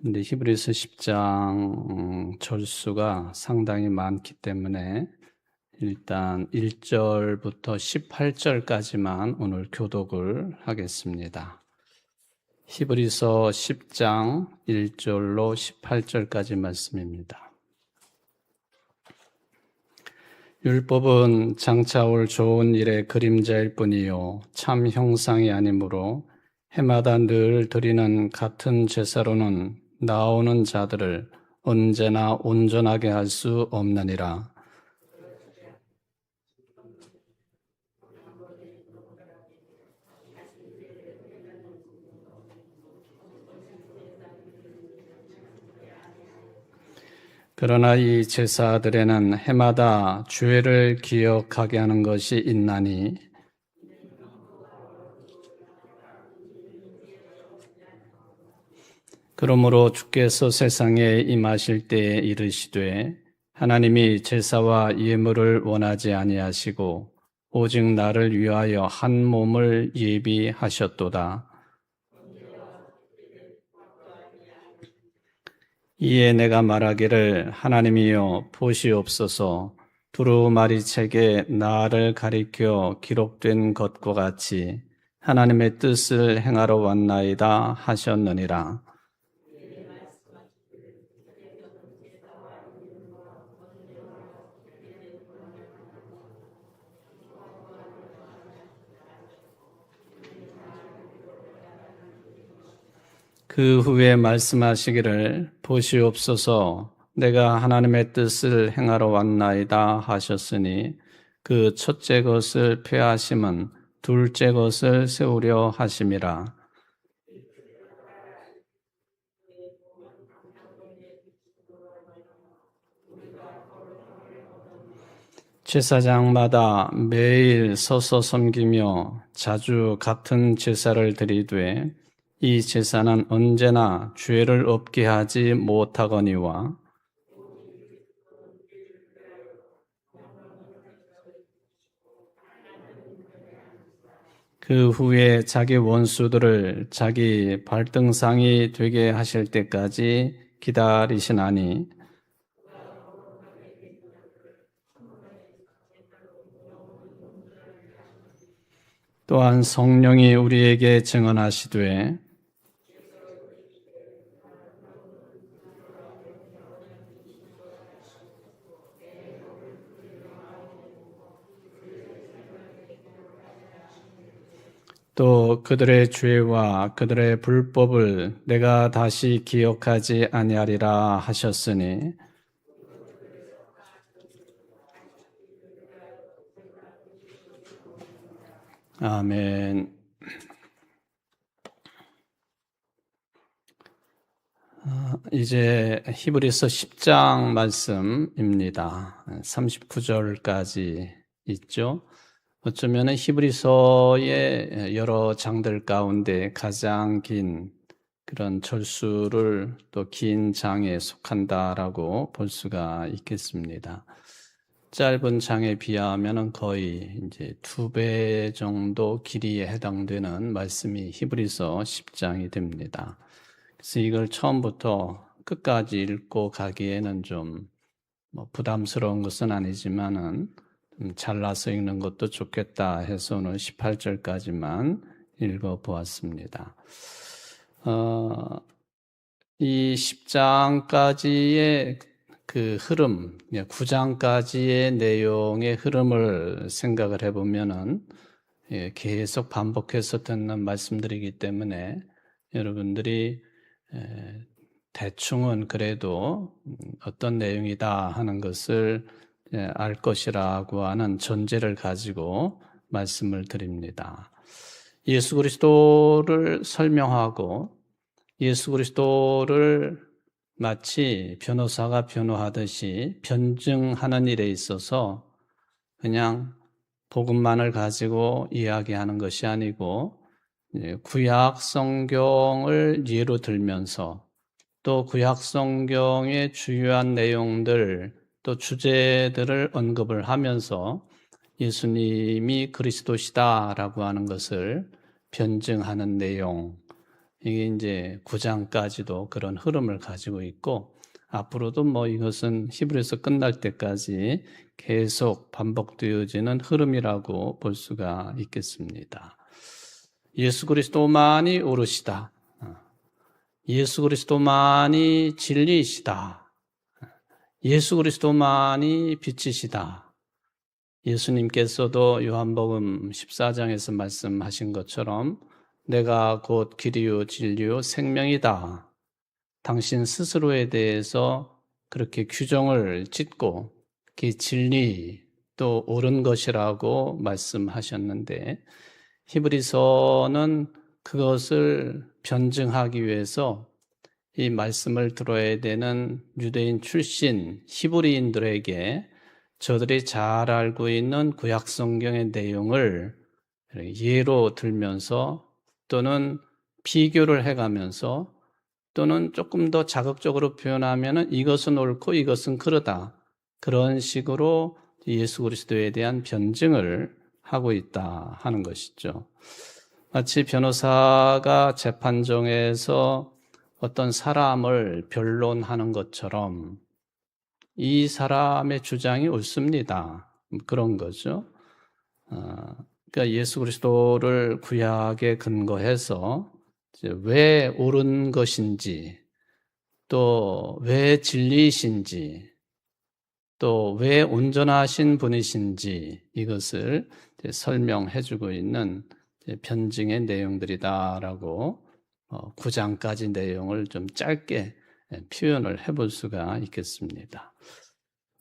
근데 히브리서 10장 절수가 상당히 많기 때문에 일단 1절부터 18절까지만 오늘 교독을 하겠습니다. 히브리서 10장 1절로 18절까지 말씀입니다. 율법은 장차 올 좋은 일의 그림자일 뿐이요 참 형상이 아니므로 해마다 늘 드리는 같은 제사로는 나오는 자들을 언제나 온전하게 할 수 없느니라. 그러나 이 제사들에는 해마다 죄를 기억하게 하는 것이 있나니 그러므로 주께서 세상에 임하실 때에 이르시되 하나님이 제사와 예물을 원하지 아니하시고 오직 나를 위하여 한 몸을 예비하셨도다. 이에 내가 말하기를 하나님이여 보시옵소서 두루마리 책에 나를 가리켜 기록된 것과 같이 하나님의 뜻을 행하러 왔나이다 하셨느니라. 그 후에 말씀하시기를 보시옵소서 내가 하나님의 뜻을 행하러 왔나이다 하셨으니 그 첫째 것을 폐하심은 둘째 것을 세우려 하심이라. 제사장마다 매일 서서 섬기며 자주 같은 제사를 드리되 이 제사는 언제나 죄를 없게 하지 못하거니와 그 후에 자기 원수들을 자기 발등상이 되게 하실 때까지 기다리시나니 또한 성령이 우리에게 증언하시되 또 그들의 죄와 그들의 불법을 내가 다시 기억하지 아니하리라 하셨으니 아멘. 이제 히브리서 10장 말씀입니다. 39절까지 있죠. 어쩌면 히브리서의 여러 장들 가운데 가장 긴 그런 절수를 또 긴 장에 속한다라고 볼 수가 있겠습니다. 짧은 장에 비하면 거의 이제 2배 정도 길이에 해당되는 말씀이 히브리서 10장이 됩니다. 그래서 이걸 처음부터 끝까지 읽고 가기에는 좀 부담스러운 것은 아니지만은 잘라서 읽는 것도 좋겠다 해서 오늘 18절까지만 읽어보았습니다. 이 10장까지의 그 흐름, 9장까지의 내용의 흐름을 생각을 해보면은 계속 반복해서 듣는 말씀들이기 때문에 여러분들이 대충은 그래도 어떤 내용이다 하는 것을 알 것이라고 하는 전제를 가지고 말씀을 드립니다. 예수 그리스도를 설명하고 예수 그리스도를 마치 변호사가 변호하듯이 변증하는 일에 있어서 그냥 복음만을 가지고 이야기하는 것이 아니고 구약 성경을 예로 들면서 또 구약 성경의 주요한 내용들 또 주제들을 언급을 하면서 예수님이 그리스도시다라고 하는 것을 변증하는 내용 이게 이제 9장까지도 그런 흐름을 가지고 있고, 앞으로도 뭐 이것은 히브리서 끝날 때까지 계속 반복되어지는 흐름이라고 볼 수가 있겠습니다. 예수 그리스도만이 오르시다. 예수 그리스도만이 진리이시다. 예수 그리스도만이 빛이시다. 예수님께서도 요한복음 14장에서 말씀하신 것처럼 내가 곧 길이요 진리요 생명이다. 당신 스스로에 대해서 그렇게 규정을 짓고 그 진리 또 옳은 것이라고 말씀하셨는데, 히브리서는 그것을 변증하기 위해서 이 말씀을 들어야 되는 유대인 출신 히브리인들에게 저들이 잘 알고 있는 구약 성경의 내용을 예로 들면서 또는 비교를 해가면서 또는 조금 더 자극적으로 표현하면 이것은 옳고 이것은 그르다. 그런 식으로 예수 그리스도에 대한 변증을 하고 있다 하는 것이죠. 마치 변호사가 재판정에서 어떤 사람을 변론하는 것처럼 이 사람의 주장이 옳습니다. 그런 거죠. 그러니까 예수 그리스도를 구약에 근거해서 왜 옳은 것인지, 또 왜 진리이신지, 또 왜 온전하신 분이신지 이것을 설명해주고 있는 변증의 내용들이다라고 9장까지 내용을 좀 짧게 표현을 해볼 수가 있겠습니다.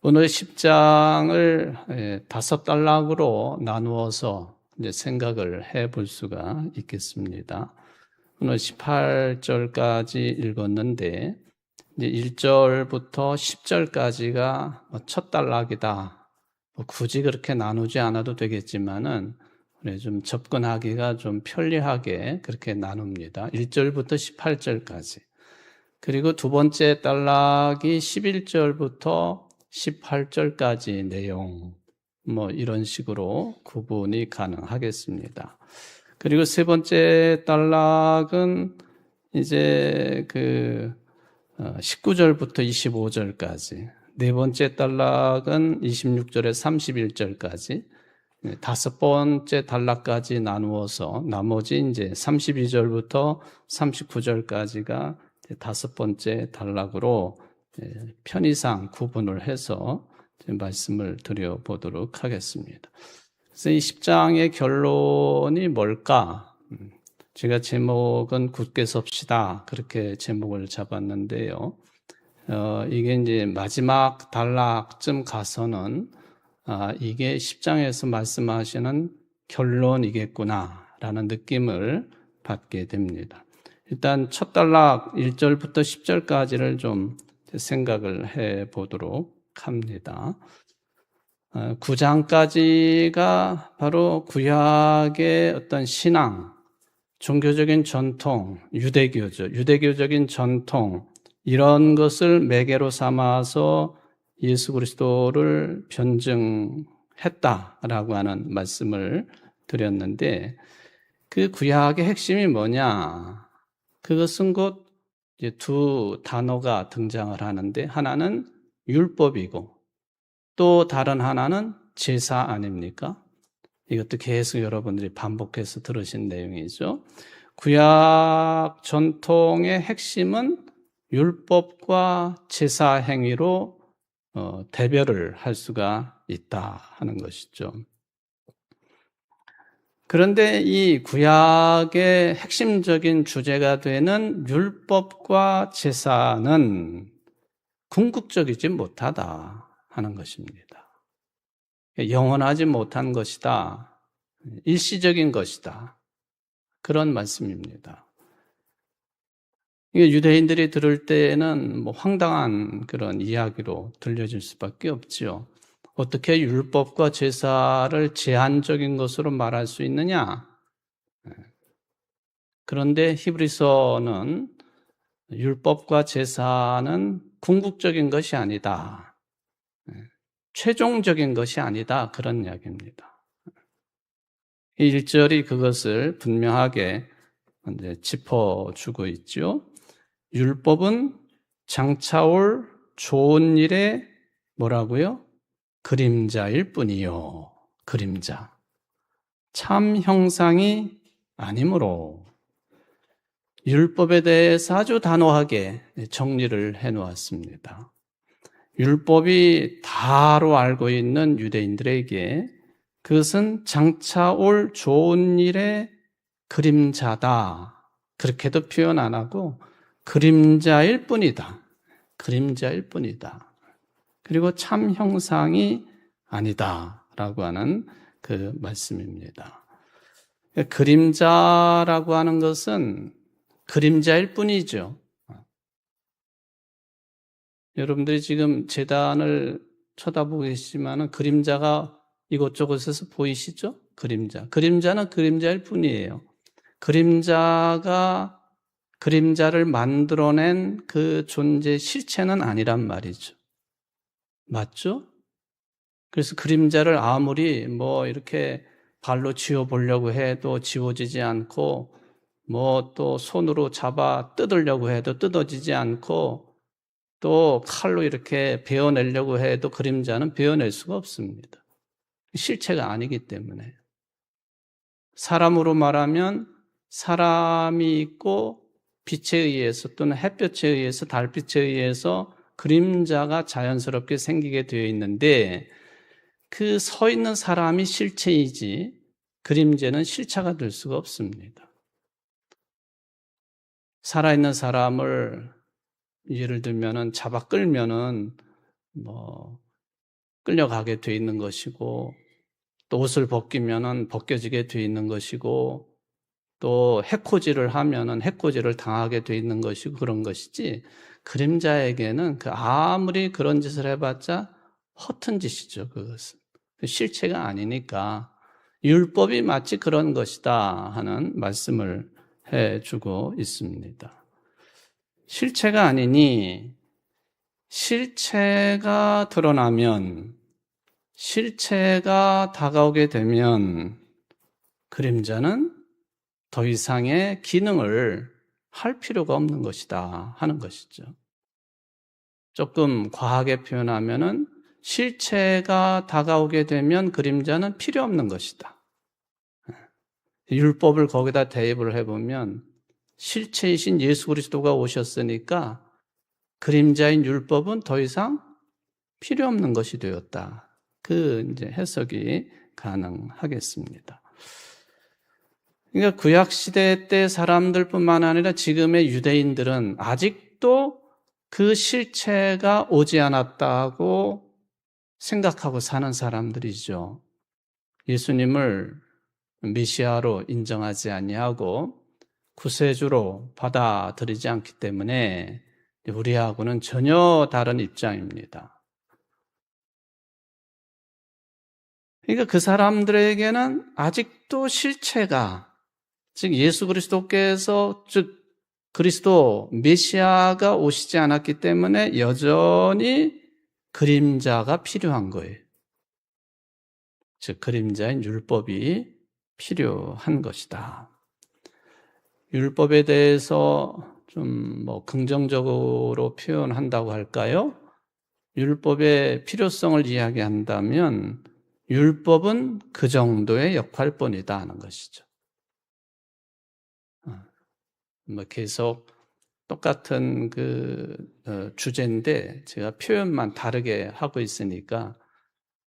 오늘 10장을 5단락으로 나누어서 이제 생각을 해볼 수가 있겠습니다. 오늘 18절까지 읽었는데 이제 1절부터 10절까지가 첫 단락이다. 굳이 그렇게 나누지 않아도 되겠지만은 좀 접근하기가 좀 편리하게 그렇게 나눕니다. 1절부터 18절까지. 그리고 두 번째 단락이 11절부터 18절까지 내용, 뭐 이런 식으로 구분이 가능하겠습니다. 그리고 세 번째 단락은 이제 19절부터 25절까지, 네 번째 단락은 26절에 31절까지, 다섯 번째 단락까지 나누어서 나머지 이제 32절부터 39절까지가 다섯 번째 단락으로 편의상 구분을 해서 말씀을 드려보도록 하겠습니다. 그래서 이 10장의 결론이 뭘까? 제가 제목은 굳게 섭시다 그렇게 제목을 잡았는데요. 이게 이제 마지막 단락쯤 가서는 이게 10장에서 말씀하시는 결론이겠구나라는 느낌을 받게 됩니다. 일단 첫 단락 1절부터 10절까지를 좀 생각을 해 보도록 합니다. 9장까지가 바로 구약의 어떤 신앙, 종교적인 전통, 유대교죠. 유대교적인 전통, 이런 것을 매개로 삼아서 예수 그리스도를 변증했다라고 하는 말씀을 드렸는데, 그 구약의 핵심이 뭐냐? 그것은 곧 이제 두 단어가 등장을 하는데, 하나는 율법이고 또 다른 하나는 제사 아닙니까? 이것도 계속 여러분들이 반복해서 들으신 내용이죠. 구약 전통의 핵심은 율법과 제사 행위로 대별을 할 수가 있다 하는 것이죠. 그런데 이 구약의 핵심적인 주제가 되는 율법과 제사는 궁극적이지 못하다 하는 것입니다. 영원하지 못한 것이다. 일시적인 것이다. 그런 말씀입니다. 유대인들이 들을 때에는 뭐 황당한 그런 이야기로 들려질 수밖에 없지요. 어떻게 율법과 제사를 제한적인 것으로 말할 수 있느냐? 그런데 히브리서는 율법과 제사는 궁극적인 것이 아니다. 최종적인 것이 아니다. 그런 이야기입니다. 이 1절이 그것을 분명하게 이제 짚어주고 있죠. 율법은 장차올 좋은 일의 뭐라고요? 그림자일 뿐이요. 그림자. 참 형상이 아니므로 율법에 대해서 아주 단호하게 정리를 해놓았습니다. 율법이 다로 알고 있는 유대인들에게 그것은 장차 올 좋은 일의 그림자다. 그렇게도 표현 안 하고 그림자일 뿐이다. 그림자일 뿐이다. 그리고 참 형상이 아니다라고 하는 그 말씀입니다. 그림자라고 하는 것은 그림자일 뿐이죠. 여러분들이 지금 제단을 쳐다보고 계시지만 그림자가 이곳저곳에서 보이시죠? 그림자. 그림자는 그림자일 뿐이에요. 그림자가 그림자를 만들어낸 그 존재 실체는 아니란 말이죠. 맞죠? 그래서 그림자를 아무리 이렇게 발로 지워보려고 해도 지워지지 않고 또 손으로 잡아 뜯으려고 해도 뜯어지지 않고 또 칼로 이렇게 베어내려고 해도 그림자는 베어낼 수가 없습니다. 실체가 아니기 때문에. 사람으로 말하면 사람이 있고 빛에 의해서 또는 햇볕에 의해서 달빛에 의해서 그림자가 자연스럽게 생기게 되어 있는데 그 서 있는 사람이 실체이지 그림자는 실체가 될 수가 없습니다. 살아있는 사람을 예를 들면은 잡아 끌면은 끌려가게 돼 있는 것이고 또 옷을 벗기면은 벗겨지게 돼 있는 것이고 또 해코지를 하면은 해코지를 당하게 돼 있는 것이고 그런 것이지 그림자에게는 아무리 그런 짓을 해봤자 허튼 짓이죠. 그것은 실체가 아니니까 율법이 마치 그런 것이다 하는 말씀을 해주고 있습니다. 실체가 아니니 실체가 드러나면 실체가 다가오게 되면 그림자는 더 이상의 기능을 할 필요가 없는 것이다 하는 것이죠. 조금 과하게 표현하면은 실체가 다가오게 되면 그림자는 필요 없는 것이다. 율법을 거기다 대입을 해보면 실체이신 예수 그리스도가 오셨으니까 그림자인 율법은 더 이상 필요 없는 것이 되었다. 이제 해석이 가능하겠습니다. 그러니까 구약 시대 때 사람들뿐만 아니라 지금의 유대인들은 아직도 그 실체가 오지 않았다고 생각하고 사는 사람들이죠. 예수님을 메시아로 인정하지 아니하고 구세주로 받아들이지 않기 때문에 우리하고는 전혀 다른 입장입니다. 그러니까 그 사람들에게는 아직도 실체가, 즉 예수 그리스도께서, 즉 그리스도 메시아가 오시지 않았기 때문에 여전히 그림자가 필요한 거예요. 즉 그림자인 율법이 필요한 것이다. 율법에 대해서 좀 긍정적으로 표현한다고 할까요? 율법의 필요성을 이야기한다면 율법은 그 정도의 역할뿐이다 하는 것이죠. 계속 똑같은 주제인데 제가 표현만 다르게 하고 있으니까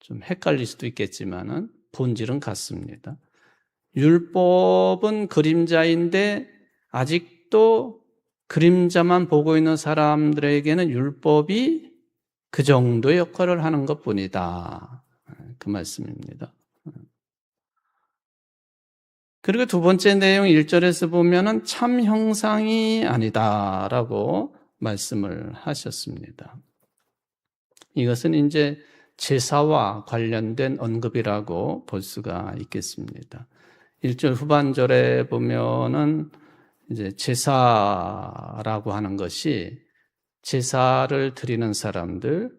좀 헷갈릴 수도 있겠지만은 본질은 같습니다. 율법은 그림자인데 아직도 그림자만 보고 있는 사람들에게는 율법이 그 정도의 역할을 하는 것뿐이다. 그 말씀입니다. 그리고 두 번째 내용 1절에서 보면은 참 형상이 아니다라고 말씀을 하셨습니다. 이것은 이제 제사와 관련된 언급이라고 볼 수가 있겠습니다. 1절 후반절에 보면은 이제 제사라고 하는 것이 제사를 드리는 사람들,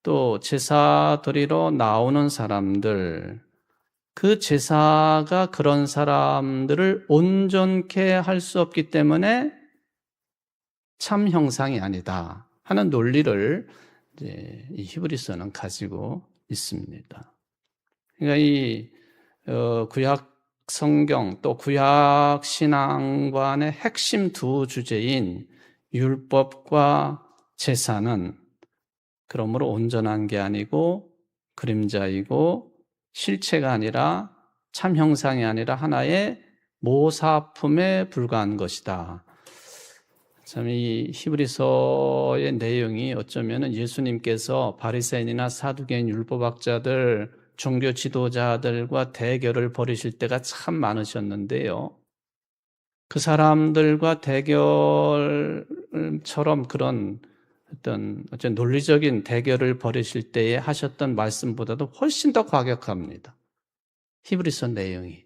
또 제사 드리러 나오는 사람들, 그 제사가 그런 사람들을 온전케 할 수 없기 때문에 참 형상이 아니다 하는 논리를 이제 이 히브리서는 가지고 있습니다. 그러니까 이 구약 성경 또 구약 신앙관의 핵심 두 주제인 율법과 제사는 그러므로 온전한 게 아니고 그림자이고 실체가 아니라 참 형상이 아니라 하나의 모사품에 불과한 것이다. 참 이 히브리서의 내용이 어쩌면 예수님께서 바리새인이나 사두개인 율법학자들, 종교 지도자들과 대결을 벌이실 때가 참 많으셨는데요. 그 사람들과 대결처럼 그런 어떤 논리적인 대결을 벌이실 때에 하셨던 말씀보다도 훨씬 더 과격합니다. 히브리서 내용이.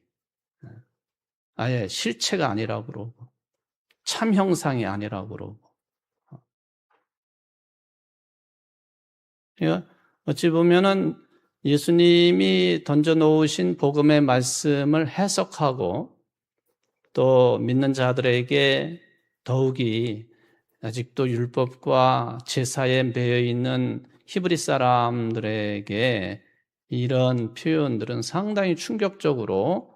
아예 실체가 아니라고 그러고 참 형상이 아니라고 그러고. 그러니까 어찌 보면은 예수님이 던져놓으신 복음의 말씀을 해석하고 또 믿는 자들에게 더욱이 아직도 율법과 제사에 매여 있는 히브리 사람들에게 이런 표현들은 상당히 충격적으로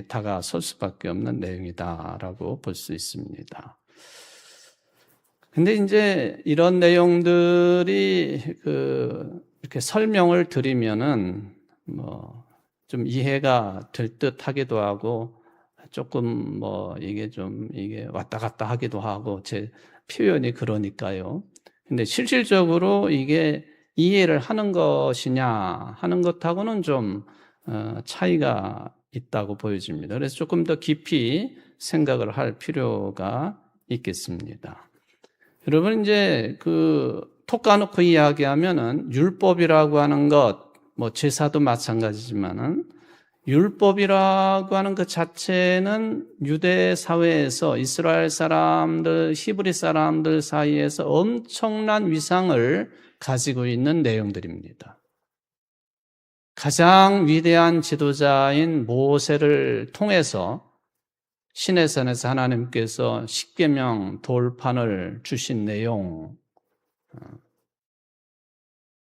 다가설 수밖에 없는 내용이다라고 볼 수 있습니다. 근데 이제 이런 내용들이 이렇게 설명을 드리면은 좀 이해가 될 듯 하기도 하고 조금 이게 왔다 갔다 하기도 하고 제 표현이 그러니까요. 근데 실질적으로 이게 이해를 하는 것이냐 하는 것하고는 좀 차이가 있다고 보여집니다. 그래서 조금 더 깊이 생각을 할 필요가 있겠습니다. 여러분 이제 톡 까놓고 이야기하면은 율법이라고 하는 것, 제사도 마찬가지지만은 율법이라고 하는 그 자체는 유대 사회에서 이스라엘 사람들, 히브리 사람들 사이에서 엄청난 위상을 가지고 있는 내용들입니다. 가장 위대한 지도자인 모세를 통해서 시내산에서 하나님께서 십계명 돌판을 주신 내용,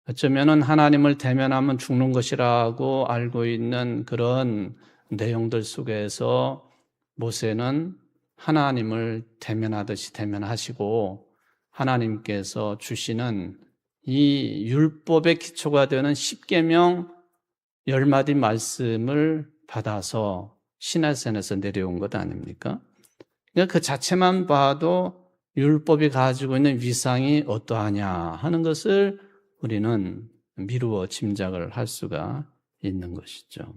어쩌면은 하나님을 대면하면 죽는 것이라고 알고 있는 그런 내용들 속에서 모세는 하나님을 대면하듯이 대면하시고 하나님께서 주시는 이 율법의 기초가 되는 십계명 10마디 말씀을 받아서 시내산에서 내려온 것 아닙니까? 그러니까 그 자체만 봐도 율법이 가지고 있는 위상이 어떠하냐 하는 것을 우리는 미루어 짐작을 할 수가 있는 것이죠.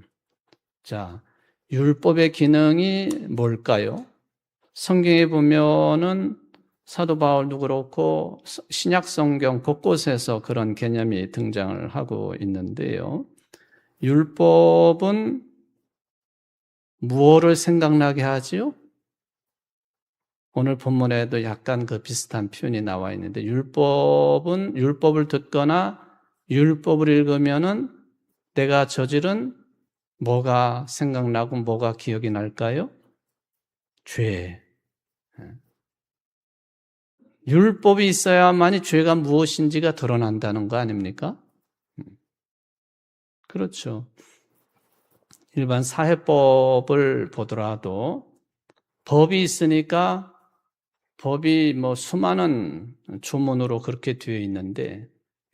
자, 율법의 기능이 뭘까요? 성경에 보면은 사도 바울도 그렇고 신약 성경 곳곳에서 그런 개념이 등장을 하고 있는데요. 율법은 무엇을 생각나게 하지요? 오늘 본문에도 약간 그 비슷한 표현이 나와 있는데 율법을 듣거나 율법을 읽으면은 내가 저지른 뭐가 생각나고 뭐가 기억이 날까요? 죄. 율법이 있어야만이 죄가 무엇인지가 드러난다는 거 아닙니까? 그렇죠. 일반 사회법을 보더라도 법이 있으니까 법이 수많은 조문으로 그렇게 되어 있는데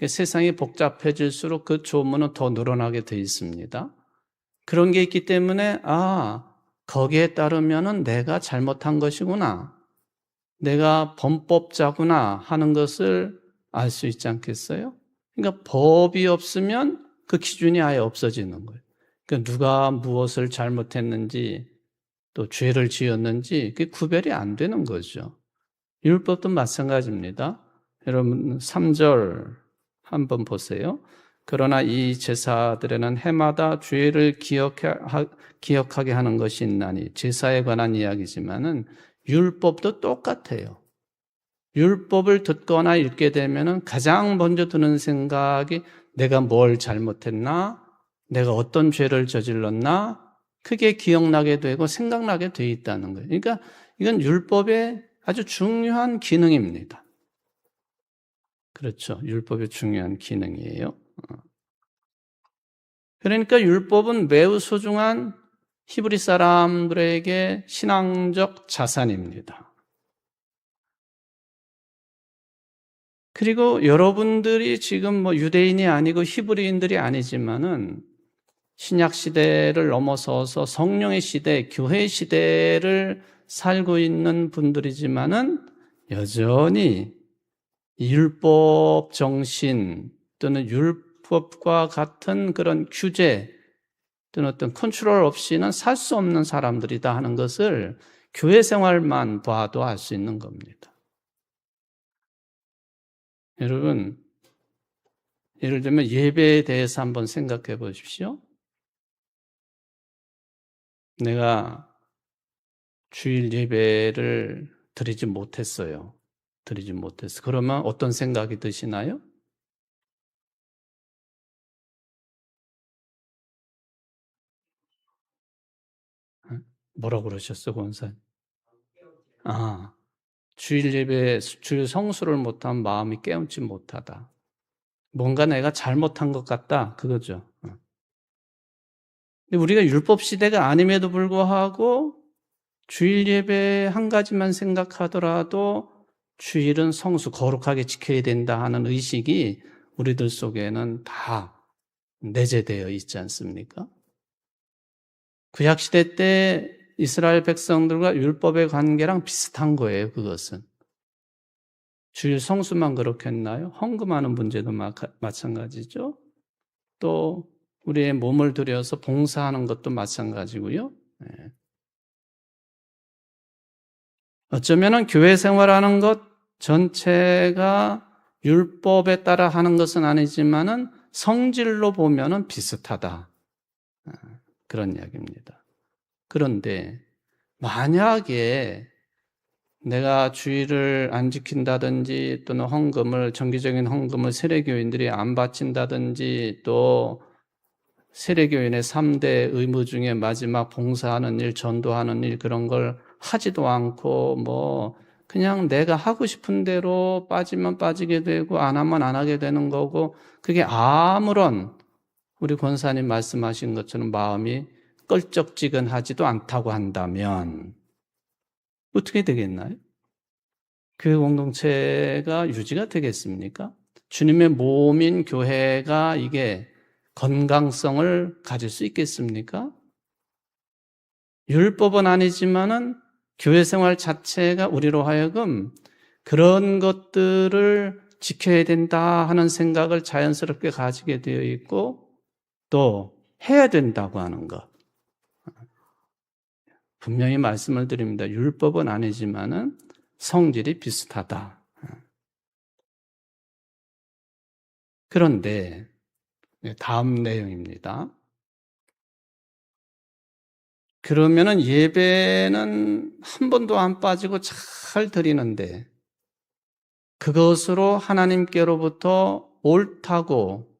세상이 복잡해질수록 그 조문은 더 늘어나게 되어 있습니다. 그런 게 있기 때문에 거기에 따르면은 내가 잘못한 것이구나. 내가 범법자구나 하는 것을 알 수 있지 않겠어요? 그러니까 법이 없으면 그 기준이 아예 없어지는 거예요. 그러니까 누가 무엇을 잘못했는지 또 죄를 지었는지 그게 구별이 안 되는 거죠. 율법도 마찬가지입니다. 여러분 3절 한번 보세요. 그러나 이 제사들에는 해마다 죄를 기억하게 하는 것이 있나니 제사에 관한 이야기지만은 율법도 똑같아요. 율법을 듣거나 읽게 되면은 가장 먼저 드는 생각이 내가 뭘 잘못했나? 내가 어떤 죄를 저질렀나 크게 기억나게 되고 생각나게 돼 있다는 거예요. 그러니까 이건 율법의 아주 중요한 기능입니다. 그렇죠. 율법의 중요한 기능이에요. 그러니까 율법은 매우 소중한 히브리 사람들에게 신앙적 자산입니다. 그리고 여러분들이 지금 뭐 유대인이 아니고 히브리인들이 아니지만은 신약 시대를 넘어서서 성령의 시대, 교회 시대를 살고 있는 분들이지만은 여전히 율법 정신 또는 율법과 같은 그런 규제 또는 어떤 컨트롤 없이는 살 수 없는 사람들이다 하는 것을 교회 생활만 봐도 알 수 있는 겁니다. 여러분, 예를 들면 예배에 대해서 한번 생각해 보십시오. 내가 주일 예배를 드리지 못했어요. 드리지 못했어. 그러면 어떤 생각이 드시나요? 뭐라고 그러셨어, 권사님? 아, 주일 예배, 주일 성수를 못한 마음이 깨우치 못하다. 뭔가 내가 잘못한 것 같다. 그거죠. 근데 우리가 율법 시대가 아님에도 불구하고 주일 예배 한 가지만 생각하더라도 주일은 성수, 거룩하게 지켜야 된다 하는 의식이 우리들 속에는 다 내재되어 있지 않습니까? 구약시대 때 이스라엘 백성들과 율법의 관계랑 비슷한 거예요, 그것은. 주일 성수만 그렇겠나요? 헌금하는 문제도 마찬가지죠. 또 우리의 몸을 들여서 봉사하는 것도 마찬가지고요. 예. 어쩌면은 교회 생활하는 것 전체가 율법에 따라 하는 것은 아니지만은 성질로 보면은 비슷하다. 그런 이야기입니다. 그런데 만약에 내가 주일을 안 지킨다든지 또는 헌금을 정기적인 헌금을 세례교인들이 안 바친다든지 또 세례교인의 3대 의무 중에 마지막 봉사하는 일, 전도하는 일 그런 걸 하지도 않고 뭐 그냥 내가 하고 싶은 대로 빠지면 빠지게 되고 안 하면 안 하게 되는 거고 그게 아무런 우리 권사님 말씀하신 것처럼 마음이 껄쩍지근하지도 않다고 한다면 어떻게 되겠나요? 그 공동체가 유지가 되겠습니까? 주님의 몸인 교회가 이게 건강성을 가질 수 있겠습니까? 율법은 아니지만은 교회 생활 자체가 우리로 하여금 그런 것들을 지켜야 된다 하는 생각을 자연스럽게 가지게 되어 있고 또 해야 된다고 하는 것. 분명히 말씀을 드립니다. 율법은 아니지만은 성질이 비슷하다. 그런데 다음 내용입니다. 그러면은 예배는 한 번도 안 빠지고 잘 드리는데 그것으로 하나님께로부터 옳다고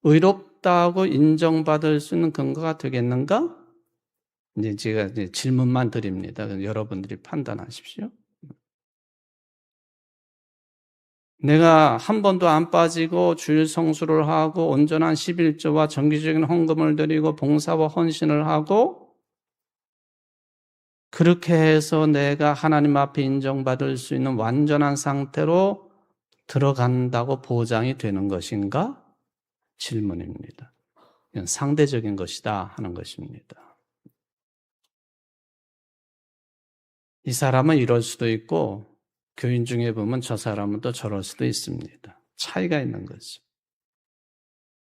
의롭다고 인정받을 수 있는 근거가 되겠는가? 이제 제가 이제 질문만 드립니다. 여러분들이 판단하십시오. 내가 한 번도 안 빠지고 주일 성수를 하고 온전한 11조와 정기적인 헌금을 드리고 봉사와 헌신을 하고 그렇게 해서 내가 하나님 앞에 인정받을 수 있는 완전한 상태로 들어간다고 보장이 되는 것인가? 질문입니다. 이건 상대적인 것이다 하는 것입니다. 이 사람은 이럴 수도 있고 교인 중에 보면 저 사람은 또 저럴 수도 있습니다. 차이가 있는 거죠.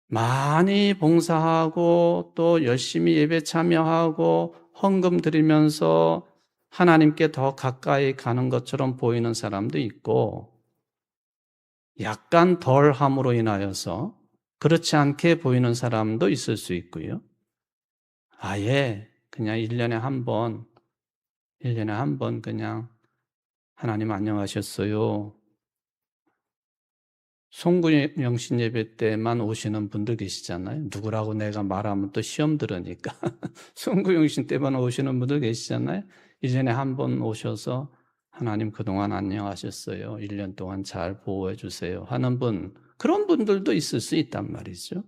많이 봉사하고 또 열심히 예배 참여하고 헌금 드리면서 하나님께 더 가까이 가는 것처럼 보이는 사람도 있고 약간 덜함으로 인하여서 그렇지 않게 보이는 사람도 있을 수 있고요. 아예 그냥 1년에 한 번 그냥 하나님 안녕하셨어요. 송구영신 예배 때만 오시는 분들 계시잖아요. 누구라고 내가 말하면 또 시험 들으니까. 송구영신 때만 오시는 분들 계시잖아요. 이전에 한 번 오셔서 하나님 그동안 안녕하셨어요. 1년 동안 잘 보호해 주세요. 하는 분, 그런 분들도 있을 수 있단 말이죠.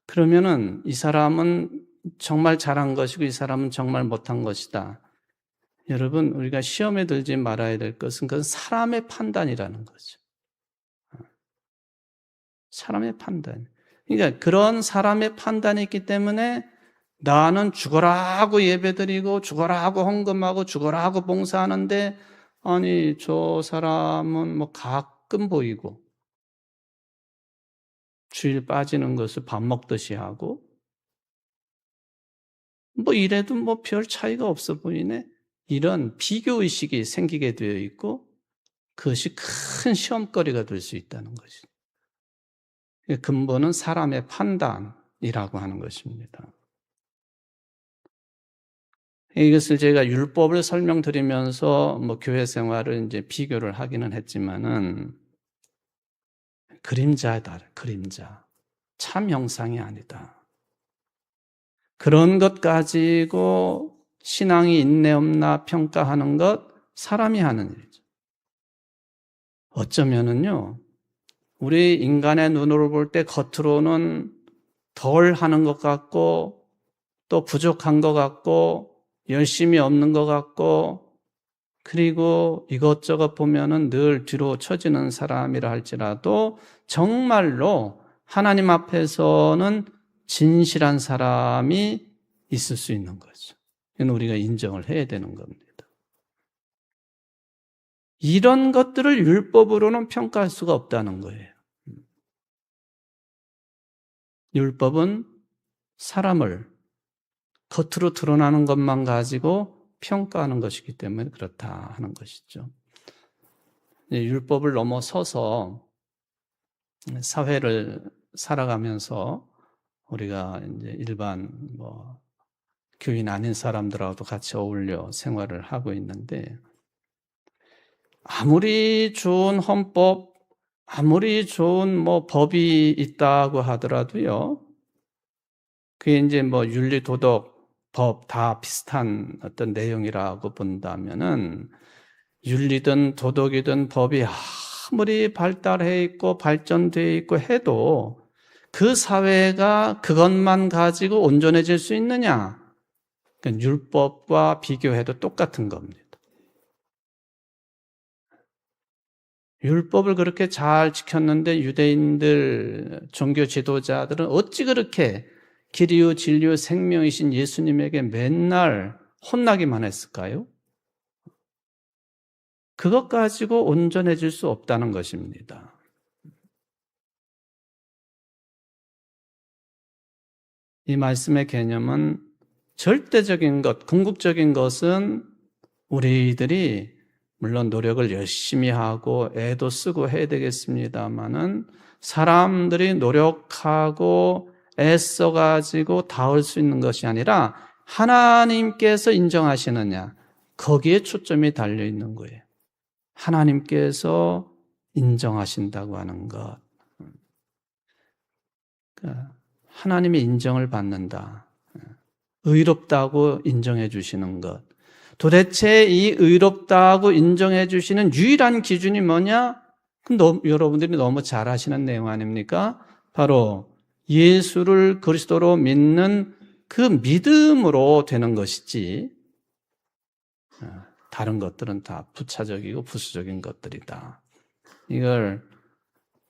그러면은 이 사람은 정말 잘한 것이고 이 사람은 정말 못한 것이다. 여러분, 우리가 시험에 들지 말아야 될 것은 그건 사람의 판단이라는 거죠. 사람의 판단. 그러니까 그런 사람의 판단이 있기 때문에 나는 죽어라 하고 예배드리고 죽어라 하고 헌금하고 죽어라 하고 봉사하는데 아니 저 사람은 뭐 가끔 보이고 주일 빠지는 것을 밥 먹듯이 하고 뭐 이래도 뭐 별 차이가 없어 보이네. 이런 비교의식이 생기게 되어 있고 그것이 큰 시험거리가 될 수 있다는 것이죠. 근본은 사람의 판단이라고 하는 것입니다. 이것을 제가 율법을 설명드리면서 뭐 교회 생활을 이제 비교를 하기는 했지만은 그림자다, 그림자. 참 형상이 아니다. 그런 것 가지고 신앙이 있네 없나 평가하는 것 사람이 하는 일이죠. 어쩌면은요, 우리 인간의 눈으로 볼 때 겉으로는 덜 하는 것 같고 또 부족한 것 같고 열심히 없는 것 같고 그리고 이것저것 보면은 늘 뒤로 처지는 사람이라 할지라도 정말로 하나님 앞에서는 진실한 사람이 있을 수 있는 거죠. 이건 우리가 인정을 해야 되는 겁니다. 이런 것들을 율법으로는 평가할 수가 없다는 거예요. 율법은 사람을 겉으로 드러나는 것만 가지고 평가하는 것이기 때문에 그렇다 하는 것이죠. 율법을 넘어서서 사회를 살아가면서 우리가 이제 일반 뭐 교인 아닌 사람들하고도 같이 어울려 생활을 하고 있는데 아무리 좋은 헌법, 아무리 좋은 뭐 법이 있다고 하더라도요. 그게 이제 뭐 윤리, 도덕, 법 다 비슷한 어떤 내용이라고 본다면은 윤리든 도덕이든 법이 아무리 발달해 있고 발전되어 있고 해도 그 사회가 그것만 가지고 온전해질 수 있느냐? 그러니까 율법과 비교해도 똑같은 겁니다. 율법을 그렇게 잘 지켰는데 유대인들 종교 지도자들은 어찌 그렇게 길이요 진리요 생명이신 예수님에게 맨날 혼나기만 했을까요? 그것 가지고 온전해질 수 없다는 것입니다. 이 말씀의 개념은 절대적인 것, 궁극적인 것은 우리들이 물론 노력을 열심히 하고 애도 쓰고 해야 되겠습니다만은 사람들이 노력하고 애써가지고 닿을 수 있는 것이 아니라 하나님께서 인정하시느냐 거기에 초점이 달려 있는 거예요. 하나님께서 인정하신다고 하는 것. 그러니까 하나님의 인정을 받는다. 의롭다고 인정해 주시는 것. 도대체 이 의롭다고 인정해 주시는 유일한 기준이 뭐냐? 그럼 여러분들이 너무 잘 아시는 내용 아닙니까? 바로 예수를 그리스도로 믿는 그 믿음으로 되는 것이지 다른 것들은 다 부차적이고 부수적인 것들이다. 이걸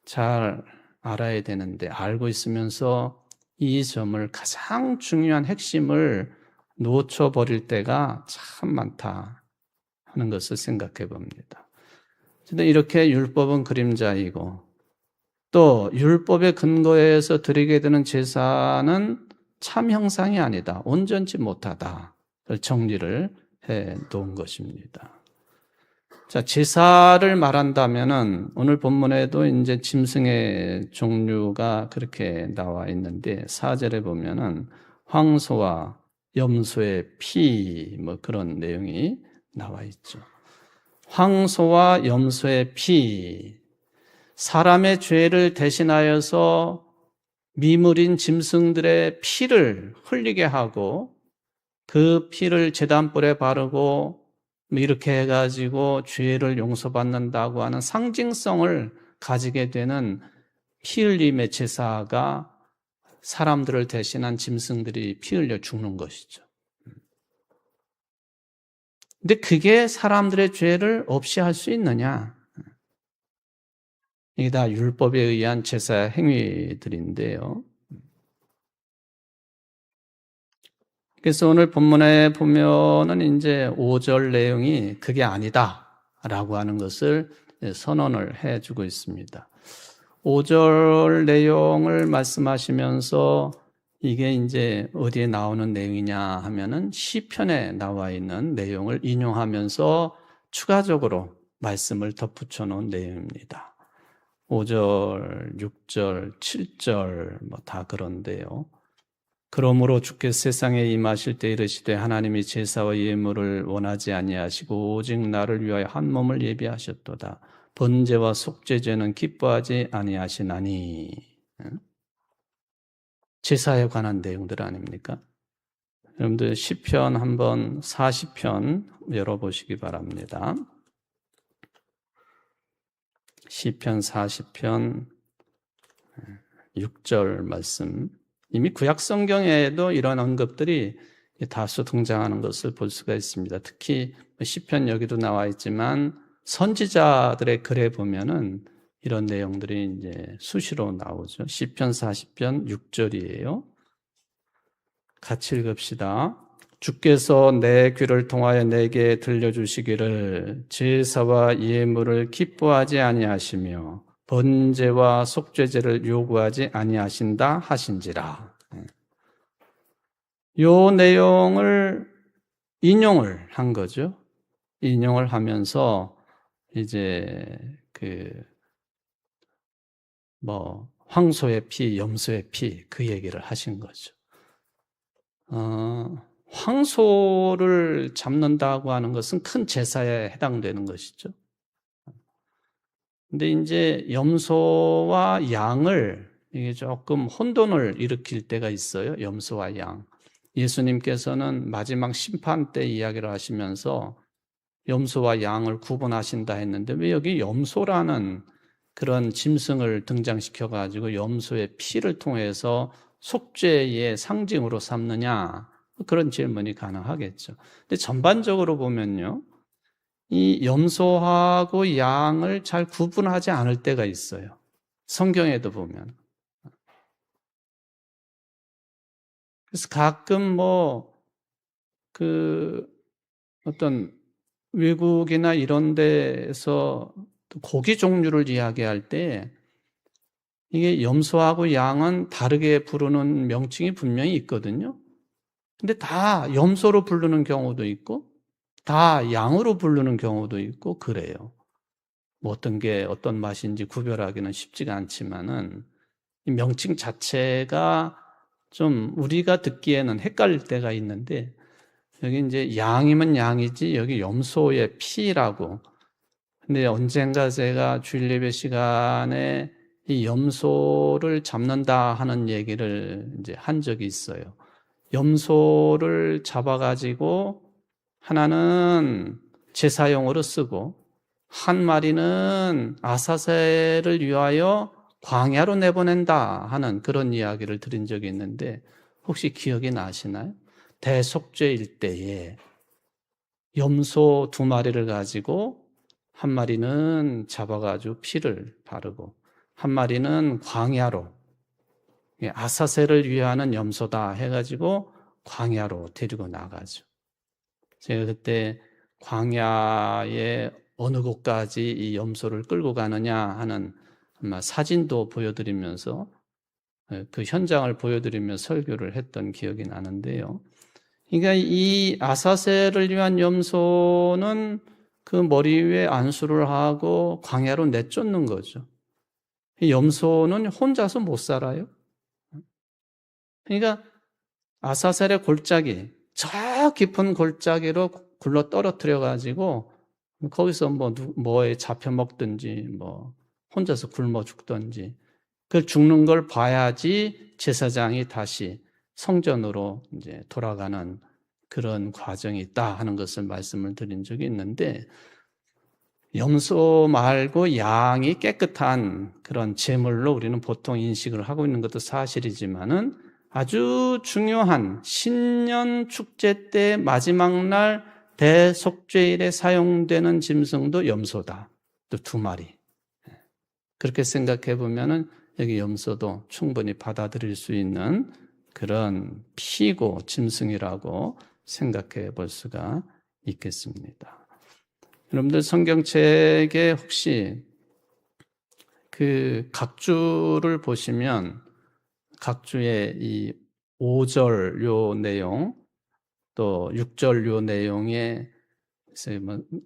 잘 알아야 되는데 알고 있으면서 이 점을 가장 중요한 핵심을 놓쳐버릴 때가 참 많다 하는 것을 생각해 봅니다. 이렇게 율법은 그림자이고 또 율법의 근거에서 드리게 되는 제사는 참 형상이 아니다. 온전치 못하다. 정리를 해 놓은 것입니다. 자, 제사를 말한다면은 오늘 본문에도 이제 짐승의 종류가 그렇게 나와 있는데 4절에 보면은 황소와 염소의 피 뭐 그런 내용이 나와 있죠. 황소와 염소의 피 사람의 죄를 대신하여서 미물인 짐승들의 피를 흘리게 하고 그 피를 제단불에 바르고 이렇게 해가지고 죄를 용서받는다고 하는 상징성을 가지게 되는 피 흘림의 제사가 사람들을 대신한 짐승들이 피 흘려 죽는 것이죠. 근데 그게 사람들의 죄를 없이 할 수 있느냐? 이게 다 율법에 의한 제사 행위들인데요. 그래서 오늘 본문에 보면은 이제 5절 내용이 그게 아니다라고 하는 것을 선언을 해주고 있습니다. 5절 내용을 말씀하시면서 이게 이제 어디에 나오는 내용이냐 하면은 시편에 나와 있는 내용을 인용하면서 추가적으로 말씀을 덧붙여 놓은 내용입니다. 5절, 6절, 7절 뭐 다 그런데요. 그러므로 주께서 세상에 임하실 때 이르시되 하나님이 제사와 예물을 원하지 아니하시고 오직 나를 위하여 한 몸을 예비하셨도다. 번제와 속죄제는 기뻐하지 아니하시나니. 제사에 관한 내용들 아닙니까? 여러분들 시편 한번 40편 열어보시기 바랍니다. 시편 40편 6절 말씀. 이미 구약 성경에도 이런 언급들이 다수 등장하는 것을 볼 수가 있습니다. 특히 시편 여기도 나와 있지만 선지자들의 글에 보면은 이런 내용들이 이제 수시로 나오죠. 시편 40편 6절이에요. 같이 읽읍시다. 주께서 내 귀를 통하여 내게 들려주시기를 제사와 예물을 기뻐하지 아니하시며 번제와 속죄제를 요구하지 아니하신다 하신지라. 요 내용을 인용을 한 거죠. 인용을 하면서 이제 황소의 피, 염소의 피 그 얘기를 하신 거죠. 황소를 잡는다고 하는 것은 큰 제사에 해당되는 것이죠. 근데 이제 염소와 양을 이게 조금 혼돈을 일으킬 때가 있어요. 염소와 양. 예수님께서는 마지막 심판 때 이야기를 하시면서 염소와 양을 구분하신다 했는데 왜 여기 염소라는 그런 짐승을 등장시켜 가지고 염소의 피를 통해서 속죄의 상징으로 삼느냐? 그런 질문이 가능하겠죠. 근데 전반적으로 보면요. 이 염소하고 양을 잘 구분하지 않을 때가 있어요. 성경에도 보면. 그래서 가끔 어떤 외국이나 이런 데에서 고기 종류를 이야기할 때 이게 염소하고 양은 다르게 부르는 명칭이 분명히 있거든요. 근데 다 염소로 부르는 경우도 있고 다 양으로 부르는 경우도 있고 그래요. 뭐 어떤 게 어떤 맛인지 구별하기는 쉽지가 않지만은 이 명칭 자체가 좀 우리가 듣기에는 헷갈릴 때가 있는데 여기 이제 양이면 양이지 여기 염소의 피라고. 근데 언젠가 제가 주일 예배 시간에 이 염소를 잡는다 하는 얘기를 이제 한 적이 있어요. 염소를 잡아가지고 하나는 제사용으로 쓰고 한 마리는 아사셀을 위하여 광야로 내보낸다 하는 그런 이야기를 드린 적이 있는데 혹시 기억이 나시나요? 대속죄일 때에 염소 2마리를 가지고 한 마리는 잡아가지고 피를 바르고 한 마리는 광야로 아사셀을 위하는 염소다 해가지고 광야로 데리고 나가죠. 제가 그때 광야에 어느 곳까지 이 염소를 끌고 가느냐 하는 아마 사진도 보여드리면서 그 현장을 보여드리며 설교를 했던 기억이 나는데요. 그러니까 이 아사셀을 위한 염소는 그 머리 위에 안수를 하고 광야로 내쫓는 거죠. 이 염소는 혼자서 못 살아요. 그러니까 아사셀의 골짜기, 저 깊은 골짜기로 굴러 떨어뜨려 가지고 거기서 뭐에 잡혀 먹든지 혼자서 굶어 죽든지. 그 죽는 걸 봐야지 제사장이 다시 성전으로 이제 돌아가는 그런 과정이 있다 하는 것을 말씀을 드린 적이 있는데, 염소 말고 양이 깨끗한 그런 제물로 우리는 보통 인식을 하고 있는 것도 사실이지만은, 아주 중요한 신년 축제 때 마지막 날 대속죄일에 사용되는 짐승도 염소다. 또 2마리. 그렇게 생각해 보면은 여기 염소도 충분히 받아들일 수 있는 그런 피고 짐승이라고 생각해 볼 수가 있겠습니다. 여러분들 성경책에 혹시 그 각주를 보시면 각주의 이 5절 요 내용 또 6절 요 내용에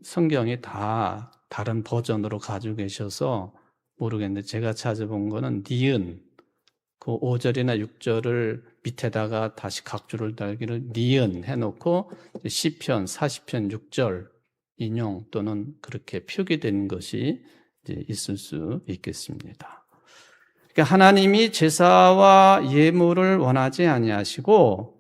성경이 다 다른 버전으로 가지고 계셔서 모르겠는데, 제가 찾아본 거는 니은, 그 5절이나 6절을 밑에다가 다시 각주를 달기를 니은 해놓고 시편 40편 6절 인용 또는 그렇게 표기된 것이 이제 있을 수 있겠습니다. 그러니까 하나님이 제사와 예물을 원하지 아니하시고,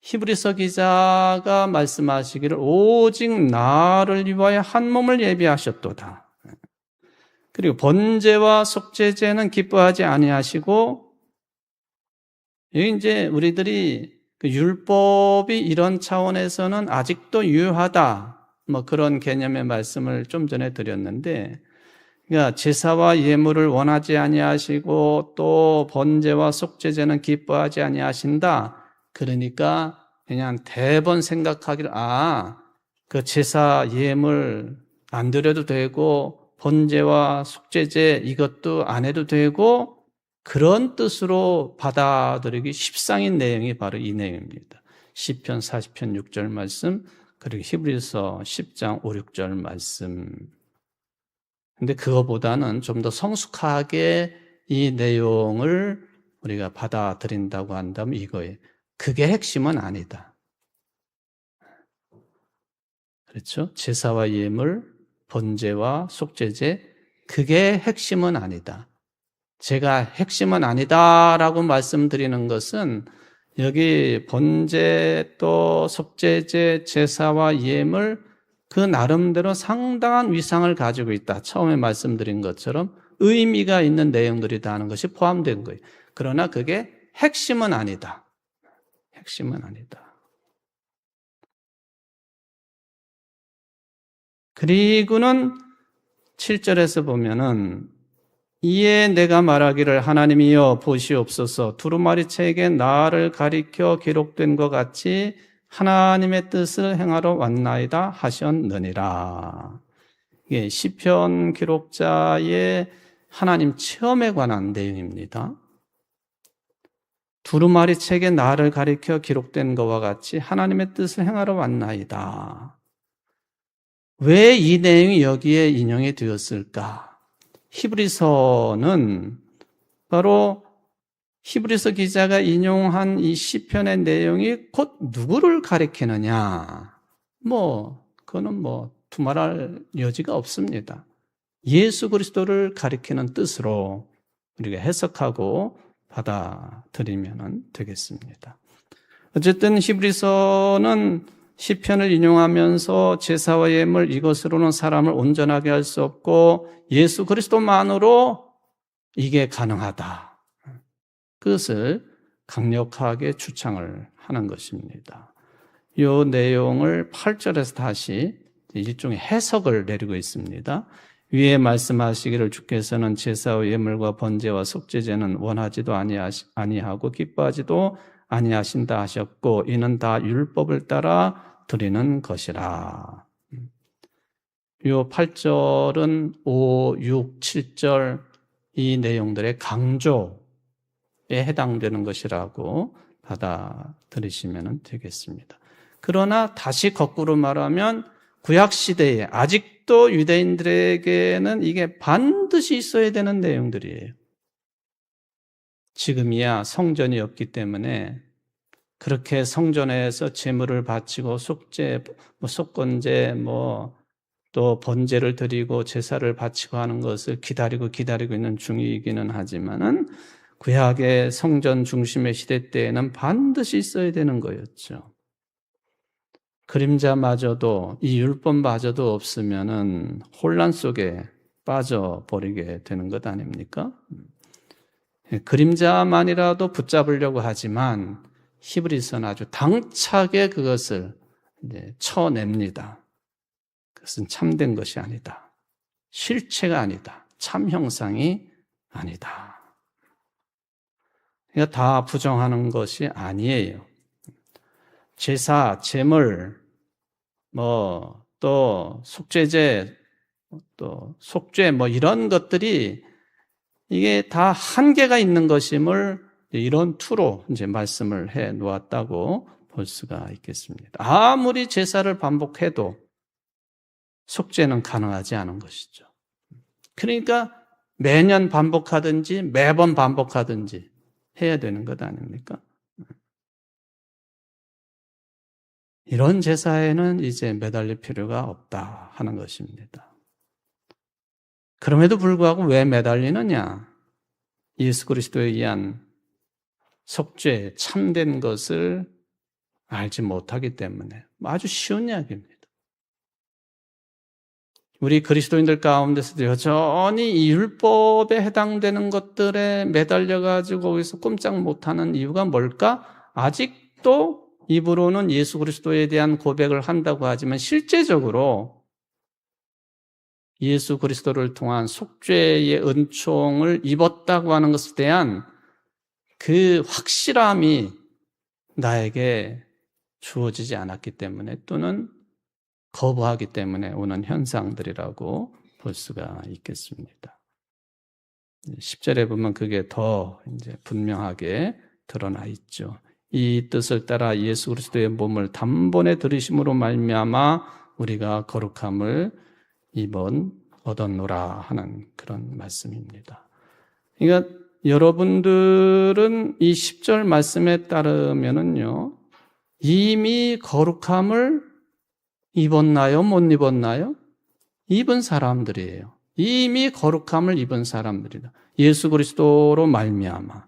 히브리서 기자가 말씀하시기를 오직 나를 위하여 한 몸을 예비하셨도다. 그리고 번제와 속죄제는 기뻐하지 아니하시고, 여기 이제 우리들이 그 율법이 이런 차원에서는 아직도 유효하다, 뭐 그런 개념의 말씀을 좀 전에 드렸는데, 그러니까 제사와 예물을 원하지 아니하시고 또 번제와 속죄제는 기뻐하지 아니하신다. 그러니까 그냥 대번 생각하기를, 그 제사 예물 안 드려도 되고 번제와 속죄제 이것도 안 해도 되고, 그런 뜻으로 받아들이기 십상인 내용이 바로 이 내용입니다. 시편 40편 6절 말씀, 그리고 히브리서 10장 5, 6절 말씀. 근데 그거보다는 좀 더 성숙하게 이 내용을 우리가 받아들인다고 한다면 이거예요. 그게 핵심은 아니다. 그렇죠? 제사와 예물, 번제와 속죄제, 그게 핵심은 아니다. 제가 핵심은 아니다라고 말씀드리는 것은 여기 번제 또 속죄제, 제사와 예물, 그 나름대로 상당한 위상을 가지고 있다. 처음에 말씀드린 것처럼 의미가 있는 내용들이다 하는 것이 포함된 거예요. 그러나 그게 핵심은 아니다. 핵심은 아니다. 그리고는 7절에서 보면은, 이에 내가 말하기를 하나님이여 보시옵소서, 두루마리책에 나를 가리켜 기록된 것 같이 하나님의 뜻을 행하러 왔나이다 하셨느니라. 이게 시편 기록자의 하나님 체험에 관한 내용입니다. 두루마리책에 나를 가리켜 기록된 것과 같이 하나님의 뜻을 행하러 왔나이다. 왜 이 내용이 여기에 인용이 되었을까? 히브리서는 바로 히브리서 기자가 인용한 이 시편의 내용이 곧 누구를 가리키느냐? 그거는 두말할 여지가 없습니다. 예수 그리스도를 가리키는 뜻으로 우리가 해석하고 받아들이면 되겠습니다. 어쨌든 히브리서는 시편을 인용하면서 제사와 예물 이것으로는 사람을 온전하게 할 수 없고 예수 그리스도만으로 이게 가능하다. 그것을 강력하게 주창을 하는 것입니다. 이 내용을 8절에서 다시 일종의 해석을 내리고 있습니다. 위에 말씀하시기를 주께서는 제사와 예물과 번제와 속죄제는 원하지도 아니하고 기뻐하지도 아니하신다 하셨고, 이는 다 율법을 따라 드리는 것이라. 이 8절은 5, 6, 7절 이 내용들의 강조에 해당되는 것이라고 받아들이시면 되겠습니다. 그러나 다시 거꾸로 말하면 구약시대에 아직도 유대인들에게는 이게 반드시 있어야 되는 내용들이에요. 지금이야 성전이 없기 때문에 그렇게 성전에서 제물을 바치고 속죄, 속건제, 또 번제를 드리고 제사를 바치고 하는 것을 기다리고 있는 중이기는 하지만은 구약의 성전 중심의 시대 때에는 반드시 있어야 되는 거였죠. 그림자마저도 이 율법마저도 없으면은 혼란 속에 빠져버리게 되는 것 아닙니까? 그림자만이라도 붙잡으려고 하지만 히브리서는 아주 당차게 그것을 쳐냅니다. 그것은 참된 것이 아니다. 실체가 아니다. 참 형상이 아니다. 그러니까 다 부정하는 것이 아니에요. 제사, 제물, 또 속죄제, 또 속죄 이런 것들이 이게 다 한계가 있는 것임을 이런 투로 이제 말씀을 해 놓았다고 볼 수가 있겠습니다. 아무리 제사를 반복해도 속죄는 가능하지 않은 것이죠. 그러니까 매년 반복하든지 매번 반복하든지 해야 되는 것 아닙니까? 이런 제사에는 이제 매달릴 필요가 없다 하는 것입니다. 그럼에도 불구하고 왜 매달리느냐? 예수 그리스도에 의한 속죄, 참된 것을 알지 못하기 때문에 아주 쉬운 이야기입니다. 우리 그리스도인들 가운데서도 여전히 이 율법에 해당되는 것들에 매달려가지고 거기서 꼼짝 못하는 이유가 뭘까? 아직도 입으로는 예수 그리스도에 대한 고백을 한다고 하지만 실제적으로 예수 그리스도를 통한 속죄의 은총을 입었다고 하는 것에 대한 그 확실함이 나에게 주어지지 않았기 때문에 또는 거부하기 때문에 오는 현상들이라고 볼 수가 있겠습니다. 10절에 보면 그게 더 이제 분명하게 드러나 있죠. 이 뜻을 따라 예수 그리스도의 몸을 단번에 들이심으로 말미암아 우리가 거룩함을 얻었노라 하는 그런 말씀입니다. 그러니까 여러분들은 이 10절 말씀에 따르면은요, 이미 거룩함을 입었나요? 못 입었나요? 입은 사람들이에요. 이미 거룩함을 입은 사람들이다. 예수 그리스도로 말미암아.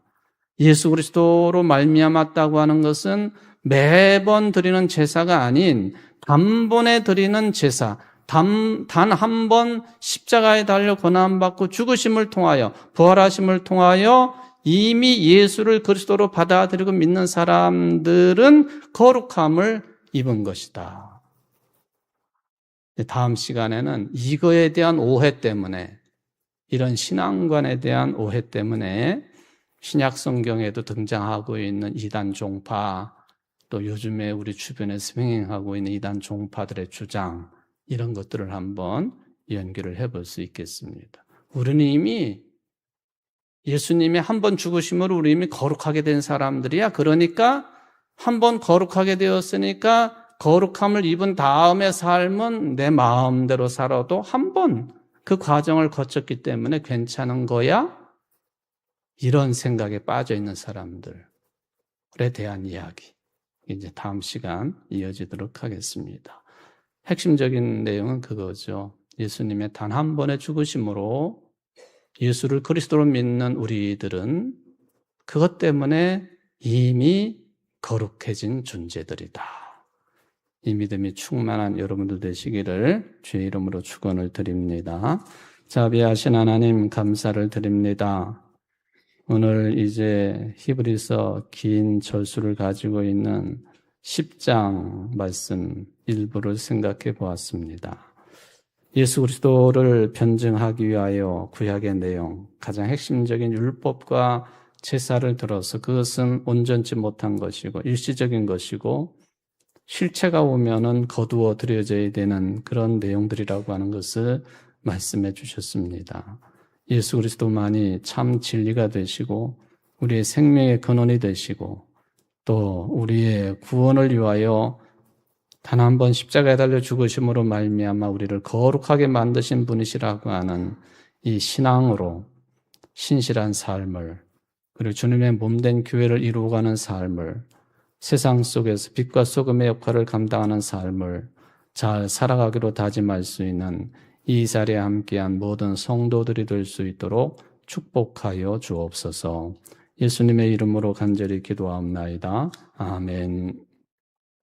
예수 그리스도로 말미암았다고 하는 것은 매번 드리는 제사가 아닌 단번에 드리는 제사, 단 한 번 십자가에 달려 고난받고 죽으심을 통하여 부활하심을 통하여 이미 예수를 그리스도로 받아들이고 믿는 사람들은 거룩함을 입은 것이다. 다음 시간에는 이거에 대한 오해 때문에, 이런 신앙관에 대한 오해 때문에 신약 성경에도 등장하고 있는 이단 종파, 또 요즘에 우리 주변에서 횡행하고 있는 이단 종파들의 주장, 이런 것들을 한번 연결을 해볼 수 있겠습니다. 우리는 이미 예수님의 한 번 죽으심으로 우리 이미 거룩하게 된 사람들이야. 그러니까 한 번 거룩하게 되었으니까 거룩함을 입은 다음의 삶은 내 마음대로 살아도 한 번 그 과정을 거쳤기 때문에 괜찮은 거야? 이런 생각에 빠져 있는 사람들에 대한 이야기. 이제 다음 시간 이어지도록 하겠습니다. 핵심적인 내용은 그거죠. 예수님의 단 한 번의 죽으심으로 예수를 그리스도로 믿는 우리들은 그것 때문에 이미 거룩해진 존재들이다. 이 믿음이 충만한 여러분들 되시기를 주의 이름으로 축원을 드립니다. 자비하신 하나님 감사를 드립니다. 오늘 이제 히브리서 긴 절수를 가지고 있는 10장 말씀 일부를 생각해 보았습니다. 예수 그리스도를 변증하기 위하여 구약의 내용, 가장 핵심적인 율법과 제사를 들어서 그것은 온전치 못한 것이고 일시적인 것이고 실체가 오면은 거두어 드려져야 되는 그런 내용들이라고 하는 것을 말씀해 주셨습니다. 예수 그리스도만이 참 진리가 되시고 우리의 생명의 근원이 되시고 또 우리의 구원을 위하여 단 한 번 십자가에 달려 죽으심으로 말미암아 우리를 거룩하게 만드신 분이시라고 하는 이 신앙으로 신실한 삶을, 그리고 주님의 몸된 교회를 이루어가는 삶을, 세상 속에서 빛과 소금의 역할을 감당하는 삶을 잘 살아가기로 다짐할 수 있는 이 자리에 함께한 모든 성도들이 될 수 있도록 축복하여 주옵소서. 예수님의 이름으로 간절히 기도하옵나이다. 아멘.